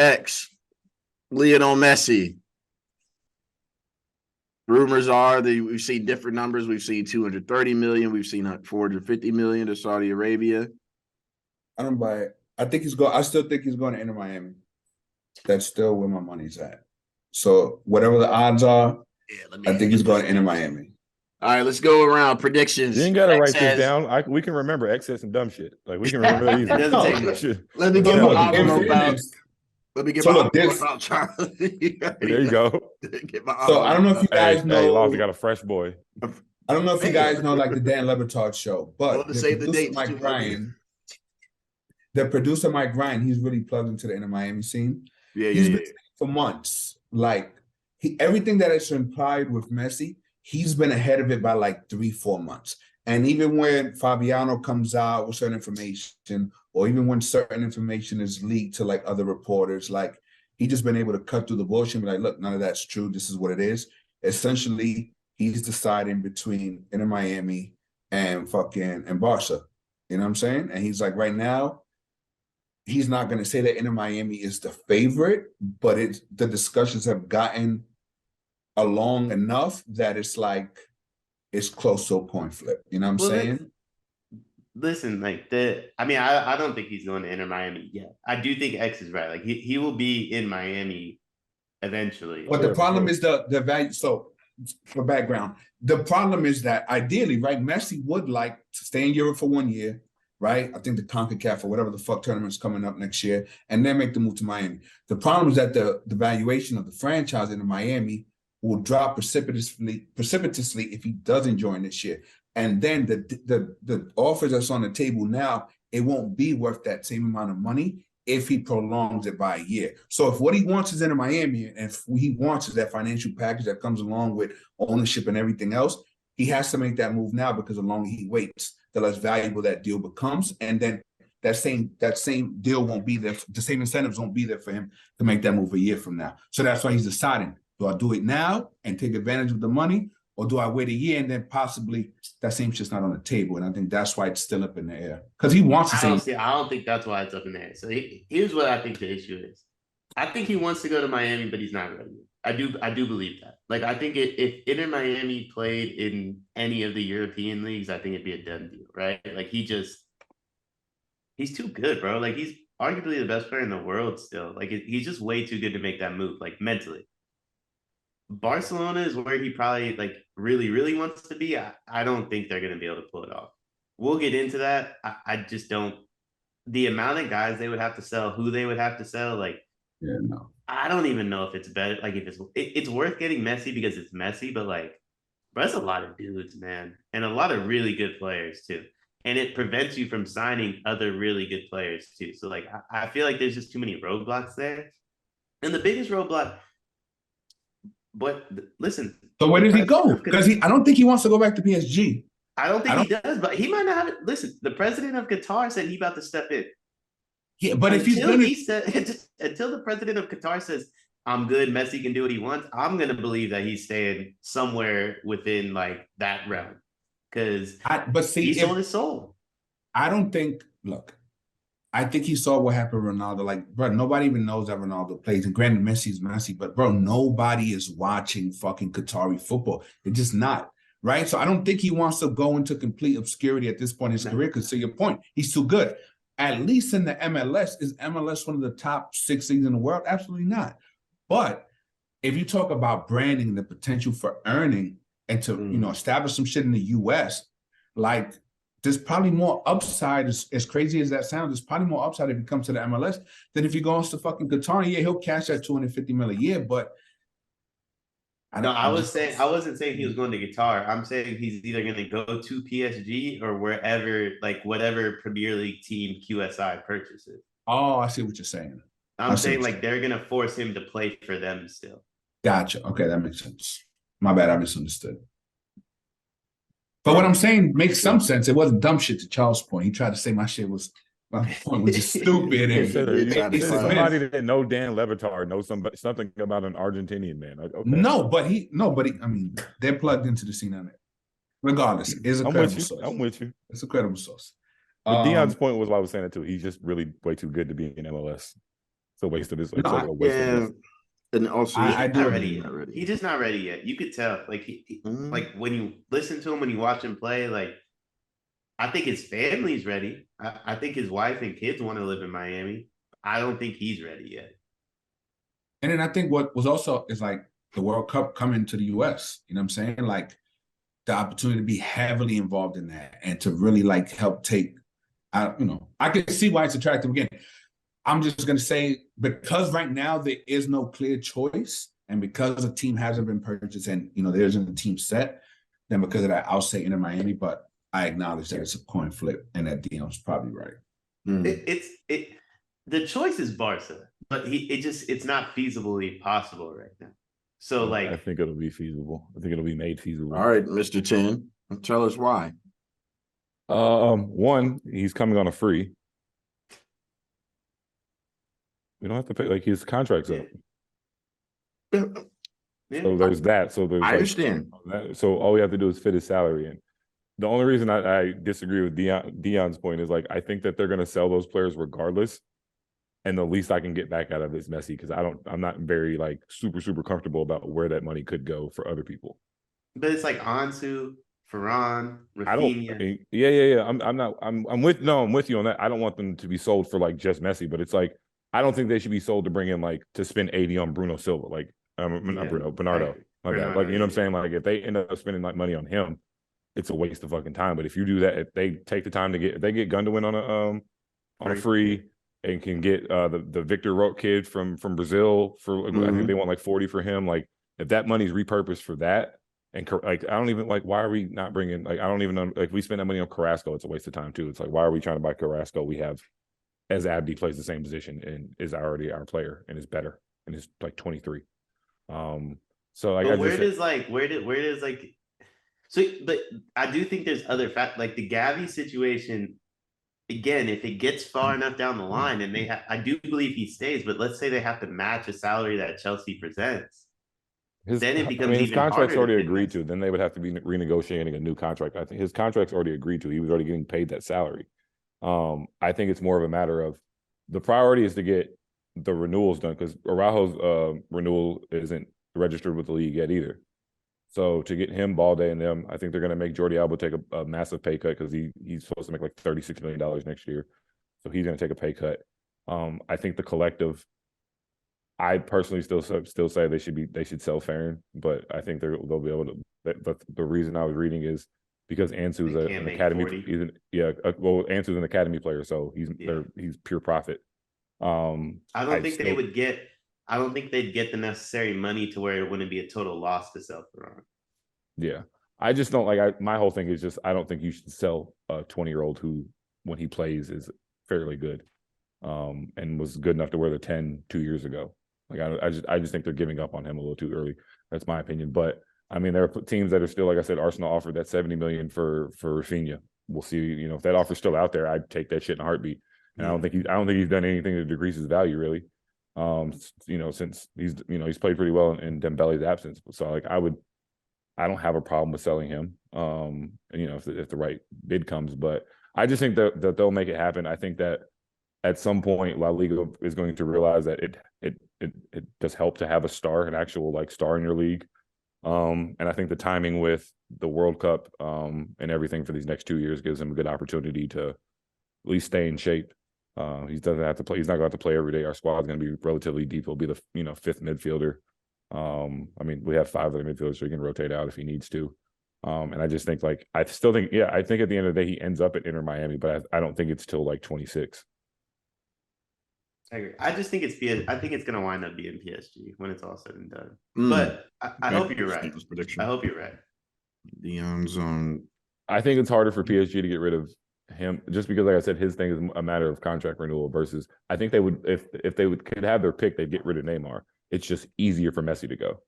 X, Lionel Messi. Rumors are that we've seen different numbers. We've seen 230 million. We've seen 450 million to Saudi Arabia. I don't buy it. I still think he's going to enter Miami. That's still where my money's at. So whatever the odds are, I think he's going to enter Miami. All right, let's go around predictions. You ain't gotta write this down. We can remember X said some dumb shit. Like we can remember that easy. Let me get my about. Let me get my about Charlie. There you go. So I don't know if you guys know. Hey, Lofty got a fresh boy. I don't know if you guys know like the Dan Le Batard show, but the producer Mike Ryan, he's really plugged into the inner Miami scene. He's been for months. Like everything that is implied with Messi, he's been ahead of it by like 3-4 months. And even when Fabiano comes out with certain information, or even when certain information is leaked to like other reporters, like he just been able to cut through the bullshit and be like, look, none of that's true. This is what it is. Essentially, he's deciding between Inter Miami and Barca. You know what I'm saying? And he's like, right now, he's not going to say that Inter Miami is the favorite, but the discussions have gotten along enough that it's like it's close to a point flip. You know what I'm saying? Listen, like I don't think he's going to enter Miami yet. I do think X is right. Like he will be in Miami eventually. But the problem is the value. So for background, the problem is that ideally, right, Messi would like to stay in Europe for 1 year, right? I think the CONCACAF or whatever the fuck tournament's coming up next year, and then make the move to Miami. The problem is that the valuation of the franchise in Miami will drop precipitously if he doesn't join this year. And then the offers that's on the table now, it won't be worth that same amount of money if he prolongs it by a year. So if what he wants is in Miami, and if he wants is that financial package that comes along with ownership and everything else, he has to make that move now, because the longer he waits, the less valuable that deal becomes. And then that same deal won't be there. The same incentives won't be there for him to make that move a year from now. So that's why he's deciding, do I do it now and take advantage of the money, or do I wait a year and then possibly that same shit's not on the table? And I think that's why it's still up in the air, because he wants to say. I don't think that's why it's up in the air. So here's what I think the issue is. I think he wants to go to Miami, but he's not ready. I do believe that. Like, I think if Inter Miami played in any of the European leagues, I think it'd be a done deal, right? Like he's too good, bro. Like he's arguably the best player in the world still. Like he's just way too good to make that move, like mentally. Barcelona is where he probably like really, really wants to be. I don't think they're going to be able to pull it off. We'll get into that. I just don't. The amount of guys they would have to sell, who they would have to sell, like, yeah, no. I don't even know if it's better. Like, if it's worth getting Messi because it's Messi, but like, bro, that's a lot of dudes, man, and a lot of really good players too. And it prevents you from signing other really good players too. So like, I feel like there's just too many roadblocks there. And the biggest roadblock. But listen. So where did he go? Because I don't think he wants to go back to PSG. I don't think he does, but he might not have it. Listen, the president of Qatar said he's about to step in. Yeah, but until the president of Qatar says, I'm good, Messi can do what he wants, I'm gonna believe that he's staying somewhere within like that realm. Because he sold his soul. I don't think, look, I think he saw what happened with Ronaldo. Like, bro, nobody even knows that Ronaldo plays. And granted, Messi's Messi, but bro, nobody is watching fucking Qatari football. They're just not, right? So I don't think he wants to go into complete obscurity at this point in his career, because to your point, he's too good. At least in the MLS, is MLS one of the top 6 leagues in the world? Absolutely not. But if you talk about branding and the potential for earning and to, establish some shit in the US, like, there's probably more upside, as crazy as that sounds, there's probably more upside if he comes to the MLS than if he goes to fucking Qatar. Yeah, he'll cash that $250 million a year, but I wasn't saying he was going to Qatar. I'm saying he's either going to go to PSG or wherever, like whatever Premier League team QSI purchases. Oh, I see what you're saying. I'm saying like they're going to force him to play for them still. Gotcha. Okay, that makes sense. My bad, I misunderstood. But what I'm saying makes some sense. It wasn't dumb shit to Charles' point. He tried to say my point was just stupid. Somebody that know Dan Le Batard knows something about an Argentinian man. Okay. No, but I mean, they're plugged into the scene on it. Regardless, it's a credible source. I'm with you. It's a credible source. But Dion's point was why I was saying it too. He's just really way too good to be in MLS. It's a waste of this. No, It's like a waste of Yeah, this. and also I He's do not agree. ready yet. Not ready. He's just not ready yet. You could tell. Like like when you listen to him, when you watch him play, like I think his family's ready. I think his wife and kids want to live in Miami. I don't think he's ready yet. And then I think what was also is like the World Cup coming to the US. You know what I'm saying? Like the opportunity to be heavily involved in that and to really like help take out, I can see why it's attractive again. I'm just gonna say because right now there is no clear choice, and because a team hasn't been purchased and there isn't a team set, then because of that, I'll say Inter Miami, but I acknowledge that it's a coin flip and that Dion's probably right. The choice is Barca, but it's not feasibly possible right now. So like I think it'll be feasible. I think it'll be made feasible. All right, Mr. 10, tell us why. One, he's coming on a free. We don't have to pay, like, his contract's up. yeah. So there's that. So there's I understand. So all we have to do is fit his salary in. The only reason I disagree with Dion's point is like I think that they're going to sell those players regardless, and the least I can get back out of it is Messi because I'm not very like super comfortable about where that money could go for other people. But it's like Ansu, Ferran, Rafinha. I'm with you on that. I don't want them to be sold for like just Messi, but it's like I don't think they should be sold to bring in like to spend 80 on Bruno Silva, like not Bruno, Bernardo. Like that. Like, you know what I'm saying? Like if they end up spending like money on him, it's a waste of fucking time. But if you do that, if they take the time if they get Gundogan on a free and can get the Victor Roque kid from Brazil for I think they want like 40 for him. Like if that money's repurposed for that, and like I don't even like why are we not bringing like I don't even know like we spend that money on Carrasco, it's a waste of time too. It's like why are we trying to buy Carrasco? We have as Abdi plays the same position and is already our player and is better and is like 23. So like but where does so but I do think there's other fact like the Gavi situation. Again, if it gets far enough down the line, and I do believe he stays, but let's say they have to match a salary that Chelsea presents, then it becomes his even contract's harder already agreed to. Then they would have to be renegotiating a new contract. I think his contract's already agreed to. He was already getting paid that salary. I think it's more of a matter of the priority is to get the renewals done because Araujo's renewal isn't registered with the league yet either. So to get him, Balde, and them, I think they're going to make Jordi Alba take a massive pay cut because he's supposed to make like $36 million next year. So he's going to take a pay cut. I think the collective, I personally still say they should sell Farron, but I think they'll be able to. The reason I was reading is because Ansu's an academy. Ansu's an academy player, so he's pure profit. I don't think they would get. I don't think they'd get the necessary money to where it wouldn't be a total loss to sell Ferran. Yeah. I just don't like my whole thing is just I don't think you should sell a 20-year-old who when he plays is fairly good and was good enough to wear the 10 2 years ago. Like I just think they're giving up on him a little too early. That's my opinion. But I mean there are teams that are still, like I said, Arsenal offered that $70 million for Rafinha. We'll see, if that offer's still out there, I'd take that shit in a heartbeat. And I don't think he's done anything to decrease his value really. Since he's played pretty well in Dembele's absence. So like I don't have a problem with selling him. If the right bid comes, but I just think that they'll make it happen. I think that at some point La Liga is going to realize that it does help to have a star, an actual like star in your league. And I think the timing with the World Cup and everything for these next 2 years gives him a good opportunity to at least stay in shape. He doesn't have to play. He's not going to have to play every day. Our squad's going to be relatively deep. He'll be the fifth midfielder. We have 5 other midfielders, so he can rotate out if he needs to. And I just think I think at the end of the day he ends up at Inter Miami, but I don't think it's till like 26. I agree. I just think I think it's going to wind up being PSG when it's all said and done. But I hope you're right. I hope you're right. Dion's on. I think it's harder for PSG to get rid of him just because, like I said, his thing is a matter of contract renewal versus I think they would if they could have their pick, they'd get rid of Neymar. It's just easier for Messi to go.